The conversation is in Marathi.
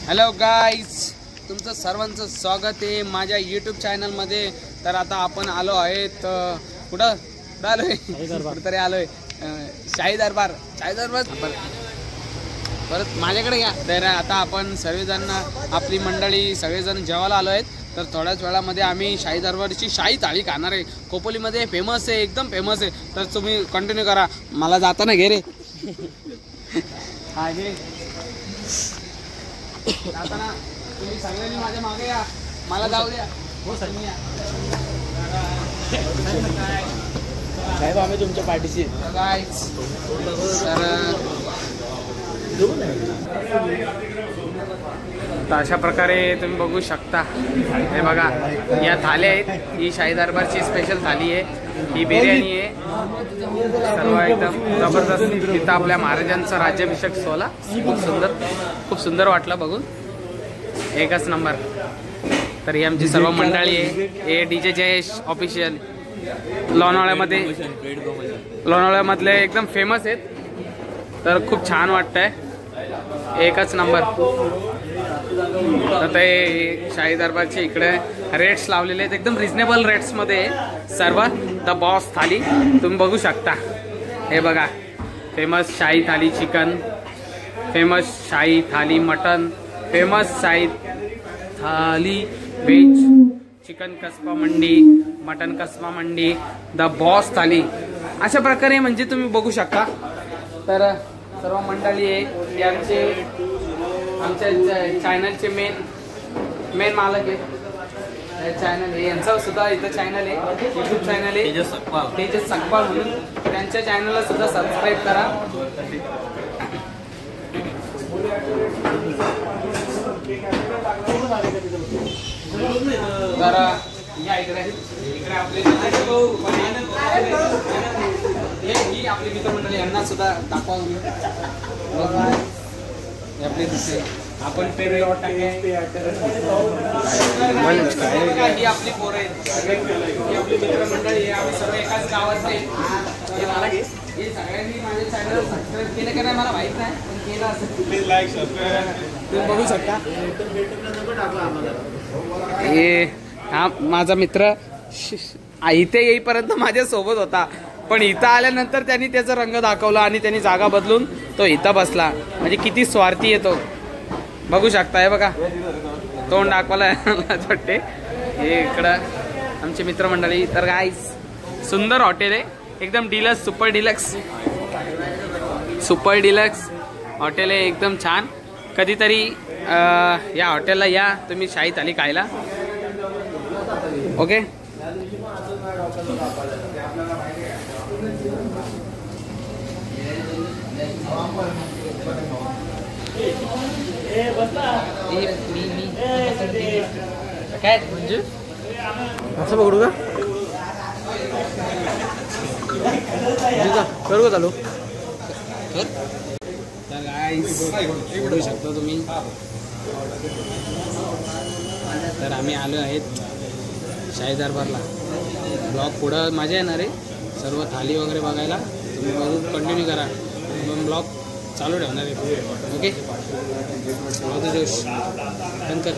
हॅलो गाईज, तुमचं सर्वांचं स्वागत आहे माझ्या यूट्यूब चॅनलमध्ये. तर आता आपण आलो आहेत कुठं आलो आहे, कुठंतरी आलो आहे शाही दरबार. परत माझ्याकडे या. तर आता आपण सर्वजण आपली मंडळी सगळेजण जेवायला आलो आहेत. तर थोड्याच वेळामध्ये आम्ही शाही दरबारची शाही थाळी खाणार आहे. खोपोलीमध्ये फेमस आहे, एकदम फेमस आहे. तर तुम्ही कंटिन्यू करा. मला जाताना घे रे. हा घे जाताना तुम्ही सगळ्यांनी माझ्या मागे या, मला जाऊ द्या. हो सर मी या साहेब, आम्ही तुमच्या पाठीशी. तर अशा प्रकारे तुम्ही बघू शकता. हे बघा, या थाल्या आहेत. ही शाही दरबारची स्पेशल थाली आहे. ही बिर्याणी आहे. सर्व एकदम जबरदस्त. तिथं आपल्या महाराजांचा राज्याभिषेक सोहळा खूप सुंदर वाटलं बघून. एकच नंबर. तर ही आमची सर्व मंडळी आहे. हे DJ जयेश ऑफिशियल लोणावळ्यामधले एकदम फेमस आहेत. तर खूप छान वाटतंय. एकच नंबर. तर ते शाही दरबारचे इकडे रेट्स लावलेले आहेत, एकदम रिजनेबल रेट्समध्ये सर्व. द बॉस थाली तुम्ही बघू शकता. हे बघा, famous shahi thali chicken, famous shahi thali mutton, famous shahi thali veg, chicken Kasba mandi, mutton Kasba mandi, the boss thali. अशा प्रकारे म्हणजे तुम्ही बघू शकता. तर सर्व मंडळी आहे. आमच्या चॅनलचे मेन मालक आहे. चॅनल आहे यांचं सुद्धा इथं चॅनल आहे, यूट्यूब चॅनल आहे तेजस सकपाळ म्हणून. त्यांच्या चॅनलला सुद्धा सबस्क्राईब करा. तर या इकडे आपले ही आपली मित्रमंडळी, यांना सुद्धा दाखवा. आपले दुसरे आपण ही आपली पोरं आहेत. ही आपली मित्रमंडळी. आम्ही सर्व एकाच गावातले. हे सगळ्यांनी माझ्या चॅनल सबस्क्राईब केले का नाही मला माहित नाही, पण केलं असेल. तुम्ही बघू शकता. हे हा माझा मित्र इथे येईपर्यंत माझ्या सोबत होता, पण इथं आल्यानंतर त्यांनी त्याचा रंग दाखवला आणि त्यांनी जागा बदलून तो इथं बसला. म्हणजे किती स्वार्थी येतो बघू शकता. हे बघा, तोंड दाखवायला वाटते. हे इकडं आमची मित्रमंडळी. तर गाईज, सुंदर हॉटेल आहे, एकदम डिलक्स, सुपर डिलक्स हॉटेल आहे, एकदम छान. कधीतरी या हॉटेलला या तुम्ही शाही थाली खायला. ओके. काय म्हणजे असं पकडू का? करू का चालू? तर गाईस बघू शकता तुम्ही. तर आम्ही आलो आहेत शाही दरबारला. ब्लॉग पुढं मजा येणार आहे. सर्व थाली वगैरे बघायला तुम्ही बघून कंटिन्यू करा. मग ब्लॉग चालू ठेवणार आहे. ओके. जोश बंद कर.